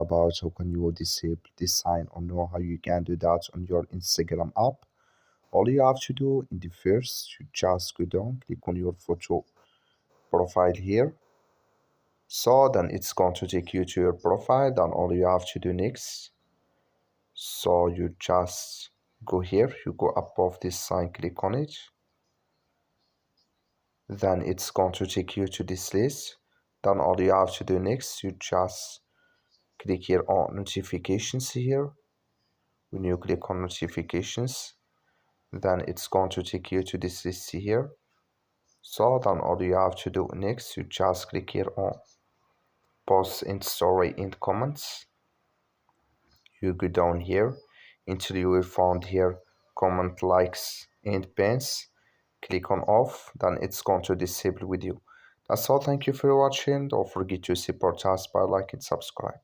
about how can you disable this sign or know how you can do that on your Instagram app. All you have to do in the first, you just go down, click on your photo profile here. So then it's going to take you to your profile. Then all you have to do next, so you just go here, you go above this sign, click on it. Then it's going to take you to this list. Then all you have to do next, you just click here on notifications here. When you click on notifications, then it's going to take you to this list here. So then all you have to do next, you just click here on post in story in comments. You go down here until you will find here comment, likes and pins. Click on off, then it's going to disable with you. That's all. Thank you for watching. Don't forget to support us by liking and subscribe.